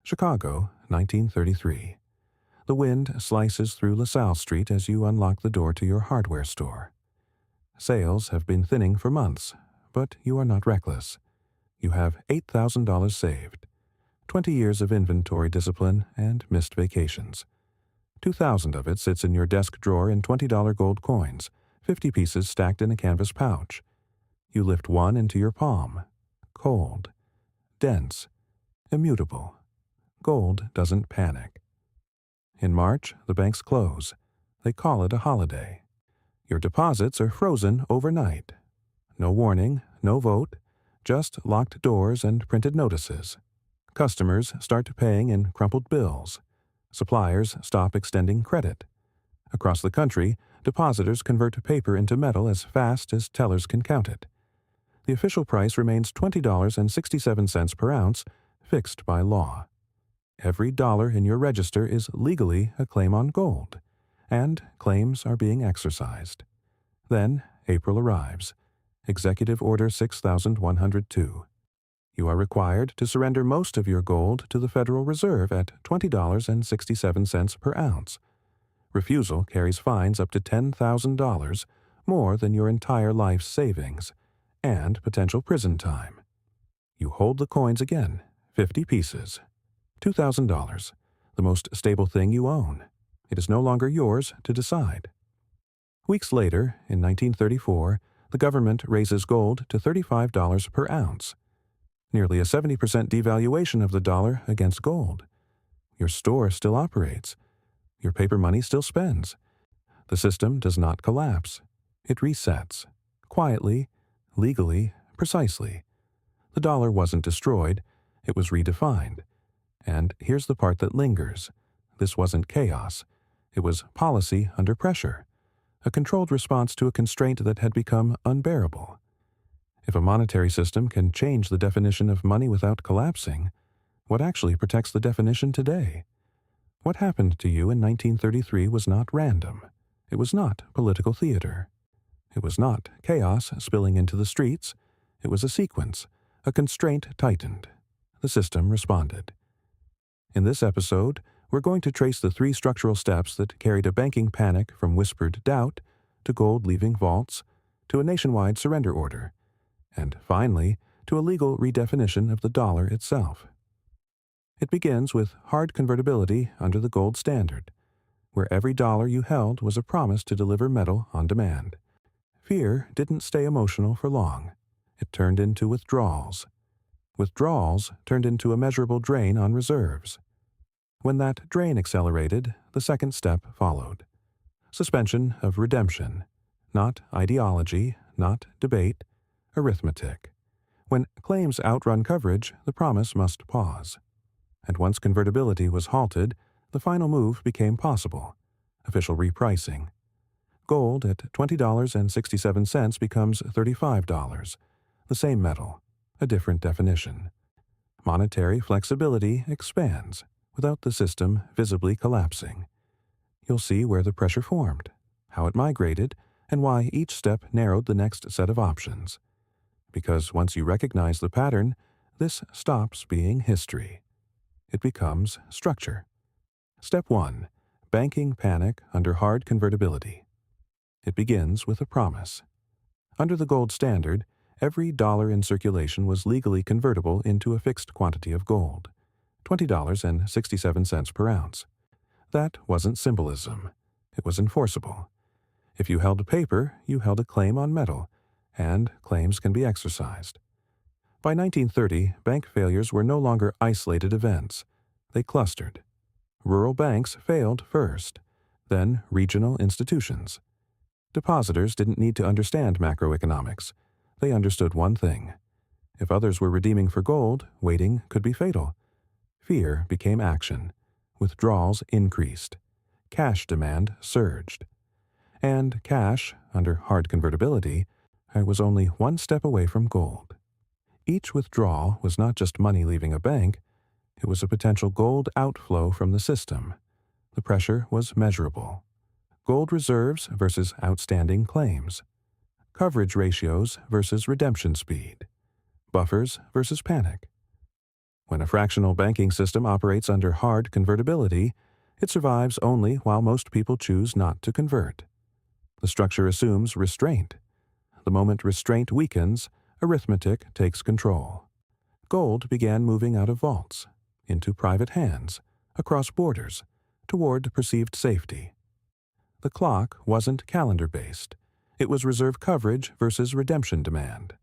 Chicago, 1933. The wind slices through LaSalle Street as you unlock the door to your hardware store. Sales have been thinning for months, but you are not reckless. You have $8,000 saved, 20 years of inventory discipline, and missed vacations. 2,000 of it sits in your desk drawer in $20 gold coins, 50 pieces stacked in a canvas pouch. You lift one into your palm. Cold, dense, immutable. Gold doesn't panic. In March, the banks close. They call it a holiday. Your deposits are frozen overnight. No warning, no vote, just locked doors and printed notices. Customers start paying in crumpled bills. Suppliers stop extending credit. Across the country, depositors convert paper into metal as fast as tellers can count it. The official price remains $20.67 per ounce, fixed by law. Every dollar in your register is legally a claim on gold, and claims are being exercised. Then April arrives. Executive Order 6102. You are required to surrender most of your gold to the Federal Reserve at $20.67 per ounce. Refusal carries fines up to $10,000, more than your entire life's savings, and potential prison time. You hold the coins again, 50 pieces. $2,000, the most stable thing you own. It is no longer yours to decide. Weeks later, in 1934, the government raises gold to $35 per ounce. Nearly a 70% devaluation of the dollar against gold. Your store still operates. Your paper money still spends. The system does not collapse. It resets. Quietly, legally, precisely. The dollar wasn't destroyed. It was redefined. And here's the part that lingers. This wasn't chaos. It was policy under pressure. A controlled response to a constraint that had become unbearable. If a monetary system can change the definition of money without collapsing, what actually protects the definition today? What happened to you in 1933 was not random. It was not political theater. It was not chaos spilling into the streets. It was a sequence. A constraint tightened. The system responded. In this episode, we're going to trace the 3 structural steps that carried a banking panic from whispered doubt to gold leaving vaults to a nationwide surrender order, and finally to a legal redefinition of the dollar itself. It begins with hard convertibility under the gold standard, where every dollar you held was a promise to deliver metal on demand. Fear didn't stay emotional for long. It turned into withdrawals. Withdrawals turned into a measurable drain on reserves. When that drain accelerated, the second step followed. Suspension of redemption. Not ideology, not debate, arithmetic. When claims outrun coverage, the promise must pause. And once convertibility was halted, the final move became possible. Official repricing. Gold at $20.67 becomes $35. The same metal, a different definition. Monetary flexibility expands, without the system visibly collapsing. You'll see where the pressure formed, how it migrated, and why each step narrowed the next set of options. Because once you recognize the pattern, this stops being history. It becomes structure. Step 1. Banking panic under hard convertibility. It begins with a promise. Under the gold standard, every dollar in circulation was legally convertible into a fixed quantity of gold, $20.67 per ounce. That wasn't symbolism. It was enforceable. If you held paper, you held a claim on metal, and claims can be exercised. By 1930, bank failures were no longer isolated events. They clustered. Rural banks failed first, then regional institutions. Depositors didn't need to understand macroeconomics. They understood one thing. If others were redeeming for gold, waiting could be fatal. Fear became action. Withdrawals increased. Cash demand surged. And cash, under hard convertibility, was only one step away from gold. Each withdrawal was not just money leaving a bank, it was a potential gold outflow from the system. The pressure was measurable. Gold reserves versus outstanding claims. Coverage ratios versus redemption speed. Buffers versus panic. When a fractional banking system operates under hard convertibility, it survives only while most people choose not to convert. The structure assumes restraint. The moment restraint weakens, arithmetic takes control. Gold began moving out of vaults, into private hands, across borders, toward perceived safety. The clock wasn't calendar-based. It was reserve coverage versus redemption demand.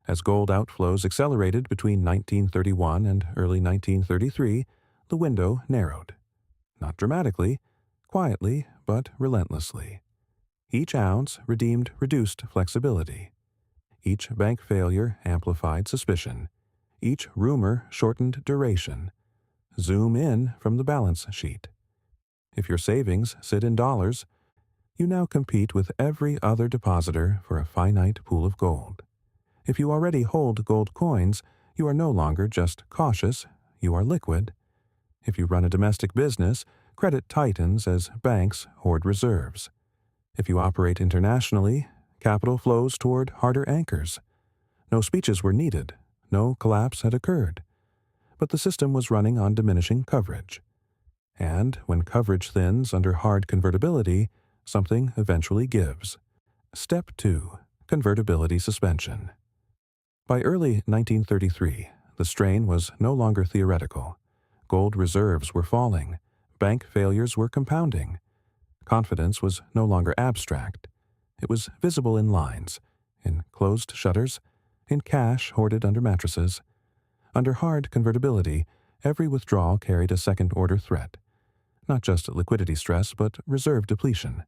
As gold outflows accelerated between 1931 and early 1933, the window narrowed. Not dramatically, quietly, but relentlessly. Each ounce redeemed reduced flexibility. Each bank failure amplified suspicion. Each rumor shortened duration. Zoom in from the balance sheet. If your savings sit in dollars, you now compete with every other depositor for a finite pool of gold. If you already hold gold coins, you are no longer just cautious, you are liquid. If you run a domestic business, credit tightens as banks hoard reserves. If you operate internationally, capital flows toward harder anchors. No speeches were needed, no collapse had occurred. But the system was running on diminishing coverage. And when coverage thins under hard convertibility, something eventually gives. Step 2. Convertibility suspension. By early 1933, the strain was no longer theoretical. Gold reserves were falling. Bank failures were compounding. Confidence was no longer abstract. It was visible in lines, in closed shutters, in cash hoarded under mattresses. Under hard convertibility, every withdrawal carried a second-order threat. Not just liquidity stress, but reserve depletion.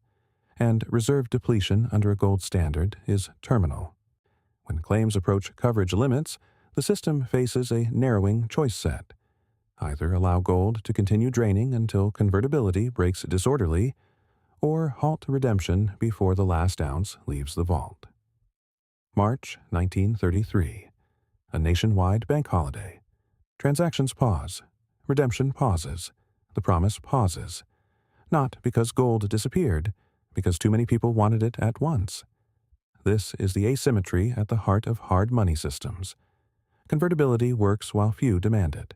And reserve depletion under a gold standard is terminal. When claims approach coverage limits, the system faces a narrowing choice set. Either allow gold to continue draining until convertibility breaks disorderly, or halt redemption before the last ounce leaves the vault. March 1933. A nationwide bank holiday. Transactions pause. Redemption pauses. The promise pauses. Not because gold disappeared, because too many people wanted it at once. This is the asymmetry at the heart of hard money systems. Convertibility works while few demand it.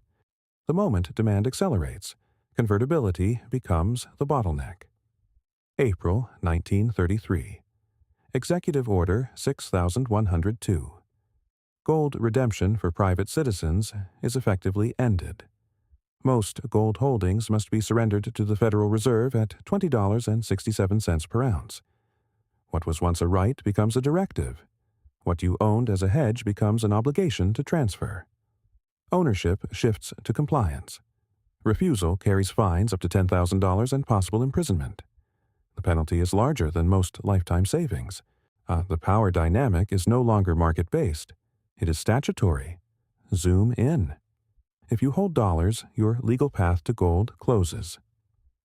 The moment demand accelerates, convertibility becomes the bottleneck. April 1933. Executive Order 6102. Gold redemption for private citizens is effectively ended. Most gold holdings must be surrendered to the Federal Reserve at $20.67 per ounce. What was once a right becomes a directive. What you owned as a hedge becomes an obligation to transfer. Ownership shifts to compliance. Refusal carries fines up to $10,000 and possible imprisonment. The penalty is larger than most lifetime savings. The power dynamic is no longer market-based. It is statutory. Zoom in. If you hold dollars, your legal path to gold closes.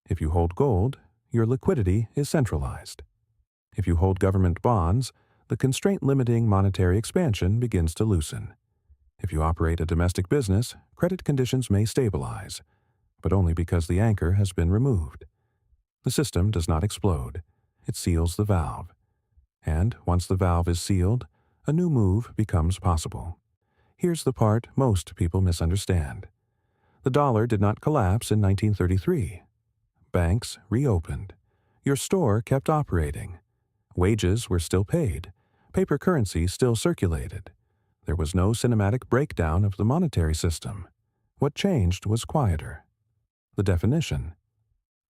If you hold gold, your liquidity is centralized. If you hold government bonds, the constraint limiting monetary expansion begins to loosen. If you operate a domestic business, credit conditions may stabilize, but only because the anchor has been removed. The system does not explode. It seals the valve. And once the valve is sealed, a new move becomes possible. Here's the part most people misunderstand. The dollar did not collapse in 1933. Banks reopened. Your store kept operating. Wages were still paid. Paper currency still circulated. There was no cinematic breakdown of the monetary system. What changed was quieter. The definition.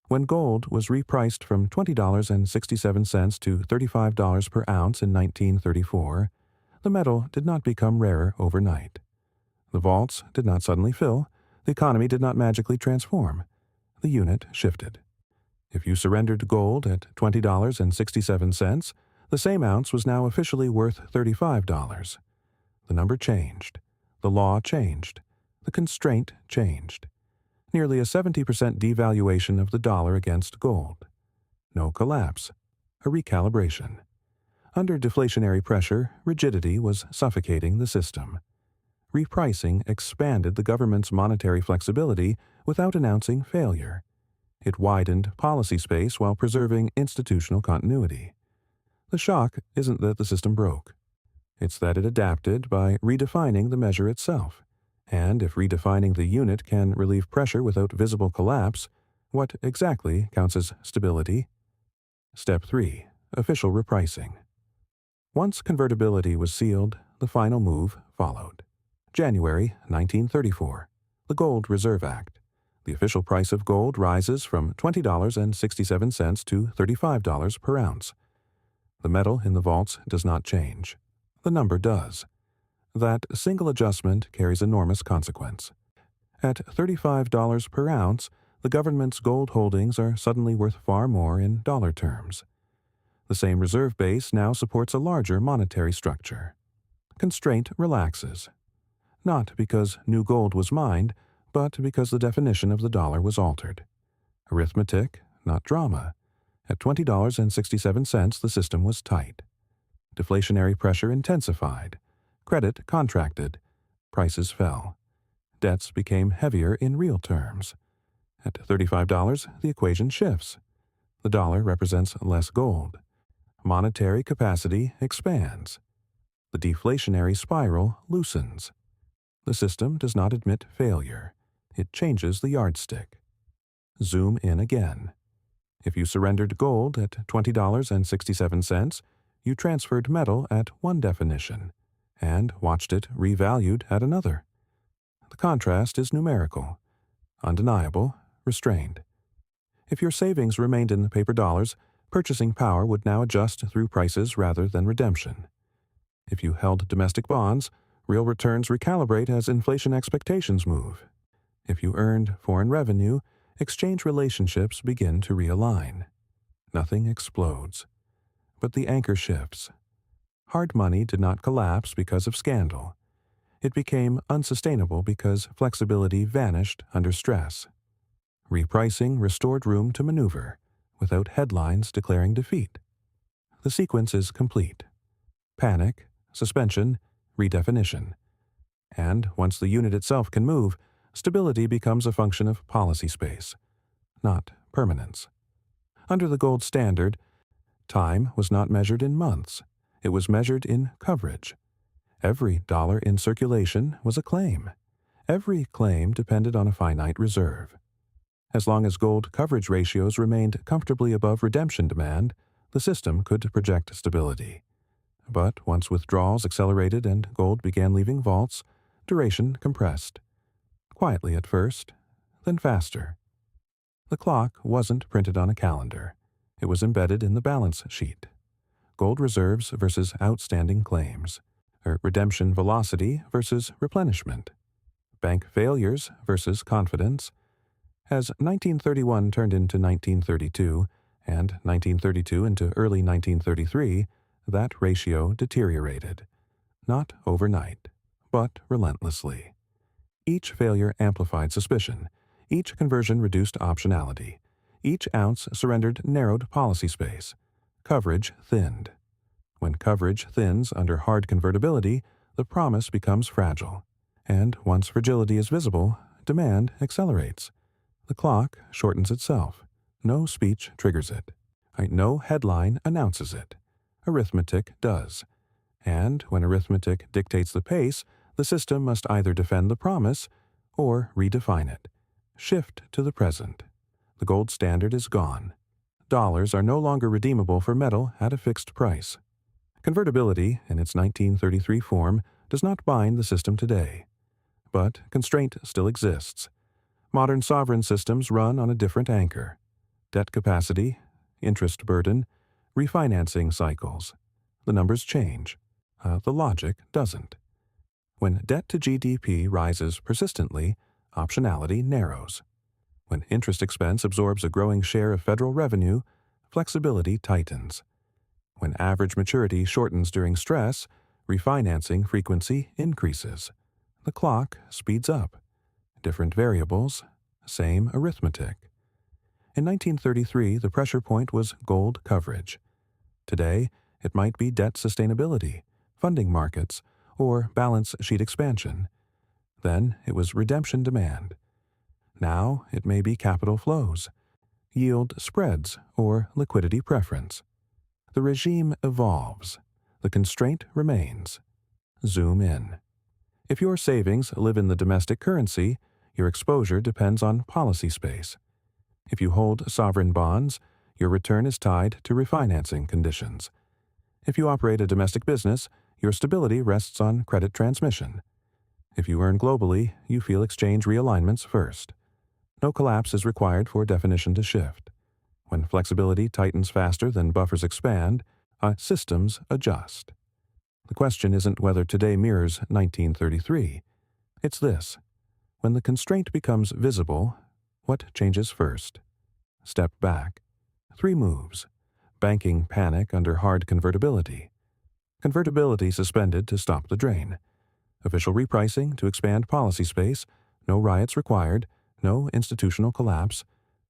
When gold was repriced from $20.67 to $35 per ounce in 1934, the metal did not become rarer overnight. The vaults did not suddenly fill. The economy did not magically transform. The unit shifted. If you surrendered gold at $20.67, the same ounce was now officially worth $35. The number changed. The law changed. The constraint changed. Nearly a 70% devaluation of the dollar against gold. No collapse. A recalibration. Under deflationary pressure, rigidity was suffocating the system. Repricing expanded the government's monetary flexibility without announcing failure. It widened policy space while preserving institutional continuity. The shock isn't that the system broke. It's that it adapted by redefining the measure itself. And if redefining the unit can relieve pressure without visible collapse, what exactly counts as stability? Step 3. Official repricing. Once convertibility was sealed, the final move followed. January 1934. The Gold Reserve Act. The official price of gold rises from $20.67 to $35 per ounce. The metal in the vaults does not change. The number does. That single adjustment carries enormous consequence. At $35 per ounce, the government's gold holdings are suddenly worth far more in dollar terms. The same reserve base now supports a larger monetary structure. Constraint relaxes. Not because new gold was mined, but because the definition of the dollar was altered. Arithmetic, not drama. At $20.67, the system was tight. Deflationary pressure intensified. Credit contracted. Prices fell. Debts became heavier in real terms. At $35, the equation shifts. The dollar represents less gold. Monetary capacity expands. The deflationary spiral loosens. The system does not admit failure. It changes the yardstick. Zoom in again. If you surrendered gold at $20.67, you transferred metal at one definition and watched it revalued at another. The contrast is numerical, undeniable, restrained. If your savings remained in paper dollars, purchasing power would now adjust through prices rather than redemption. If you held domestic bonds, real returns recalibrate as inflation expectations move. If you earned foreign revenue, exchange relationships begin to realign. Nothing explodes. But the anchor shifts. Hard money did not collapse because of scandal. It became unsustainable because flexibility vanished under stress. Repricing restored room to maneuver, without headlines declaring defeat. The sequence is complete. Panic, suspension, redefinition. And once the unit itself can move, stability becomes a function of policy space, not permanence. Under the gold standard, time was not measured in months. It was measured in coverage. Every dollar in circulation was a claim. Every claim depended on a finite reserve. As long as gold coverage ratios remained comfortably above redemption demand, the system could project stability. But once withdrawals accelerated and gold began leaving vaults, duration compressed. Quietly at first, then faster. The clock wasn't printed on a calendar. It was embedded in the balance sheet. Gold reserves versus outstanding claims. Redemption velocity versus replenishment. Bank failures versus confidence. As 1931 turned into 1932, and 1932 into early 1933, that ratio deteriorated. Not overnight, but relentlessly. Each failure amplified suspicion. Each conversion reduced optionality. Each ounce surrendered narrowed policy space. Coverage thinned. When coverage thins under hard convertibility, the promise becomes fragile. And once fragility is visible, demand accelerates. The clock shortens itself. No speech triggers it. No headline announces it. Arithmetic does. And when arithmetic dictates the pace, the system must either defend the promise or redefine it. Shift to the present. The gold standard is gone. Dollars are no longer redeemable for metal at a fixed price. Convertibility, in its 1933 form, does not bind the system today. But constraint still exists. Modern sovereign systems run on a different anchor. Debt capacity, interest burden, refinancing cycles. The numbers change. The logic doesn't. When debt to GDP rises persistently, optionality narrows. When interest expense absorbs a growing share of federal revenue, flexibility tightens. When average maturity shortens during stress, refinancing frequency increases. The clock speeds up. Different variables, same arithmetic. In 1933, the pressure point was gold coverage. Today, it might be debt sustainability, funding markets, or balance sheet expansion. Then it was redemption demand. Now it may be capital flows, yield spreads, or liquidity preference. The regime evolves. The constraint remains. Zoom in. If your savings live in the domestic currency, your exposure depends on policy space. If you hold sovereign bonds, your return is tied to refinancing conditions. If you operate a domestic business, your stability rests on credit transmission. If you earn globally, you feel exchange realignments first. No collapse is required for definition to shift. When flexibility tightens faster than buffers expand, systems adjust. The question isn't whether today mirrors 1933. It's this: when the constraint becomes visible, what changes first? Step back. 3 moves. Banking panic under hard convertibility. Convertibility suspended to stop the drain. Official repricing to expand policy space. No riots required. No institutional collapse.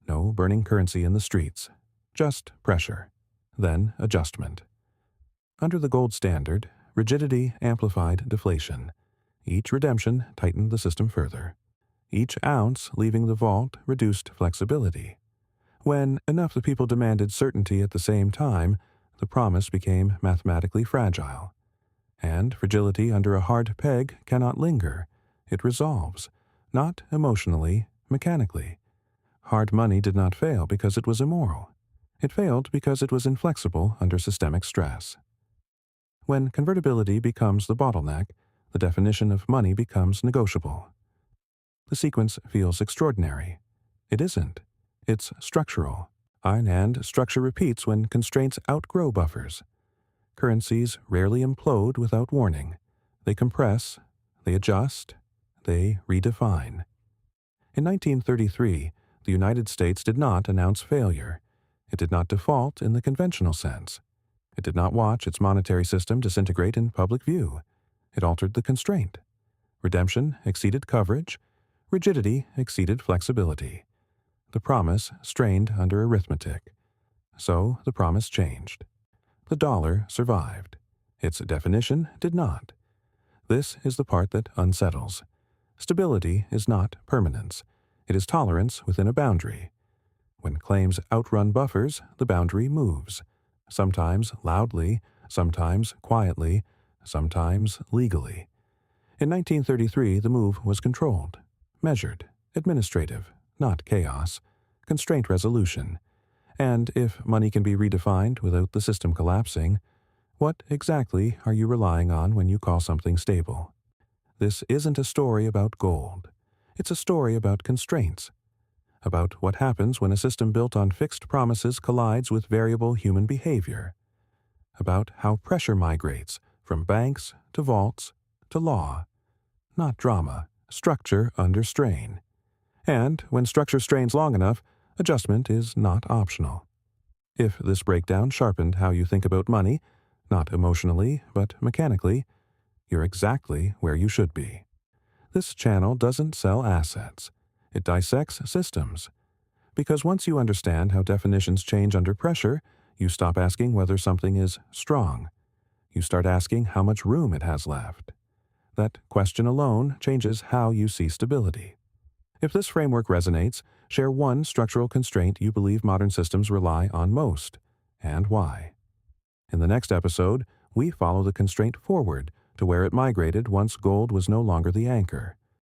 No burning currency in the streets. Just pressure. Then adjustment. Under the gold standard, rigidity amplified deflation. Each redemption tightened the system further. Each ounce leaving the vault reduced flexibility. When enough the people demanded certainty at the same time, the promise became mathematically fragile. And fragility under a hard peg cannot linger. It resolves, not emotionally, mechanically. Hard money did not fail because it was immoral. It failed because it was inflexible under systemic stress. When convertibility becomes the bottleneck, the definition of money becomes negotiable. The sequence feels extraordinary. It isn't. It's structural. And structure repeats when constraints outgrow buffers. Currencies rarely implode without warning. They compress, they adjust, they redefine. In 1933, the United States did not announce failure. It did not default in the conventional sense. It did not watch its monetary system disintegrate in public view. It altered the constraint. Redemption exceeded coverage. Rigidity exceeded flexibility. The promise strained under arithmetic. So the promise changed. The dollar survived. Its definition did not. This is the part that unsettles. Stability is not permanence. It is tolerance within a boundary. When claims outrun buffers, the boundary moves. Sometimes loudly, sometimes quietly, sometimes legally. In 1933, the move was controlled, measured, administrative, not chaos, constraint resolution. And if money can be redefined without the system collapsing, what exactly are you relying on when you call something stable? This isn't a story about gold. It's a story about constraints, about what happens when a system built on fixed promises collides with variable human behavior, about how pressure migrates from banks to vaults to law. Not drama, structure under strain. And when structure strains long enough, adjustment is not optional. If this breakdown sharpened how you think about money, not emotionally, but mechanically, you're exactly where you should be. This channel doesn't sell assets. It dissects systems. Because once you understand how definitions change under pressure, you stop asking whether something is strong. You start asking how much room it has left. That question alone changes how you see stability. If this framework resonates, share one structural constraint you believe modern systems rely on most, and why. In the next episode, we follow the constraint forward to where it migrated once gold was no longer the anchor.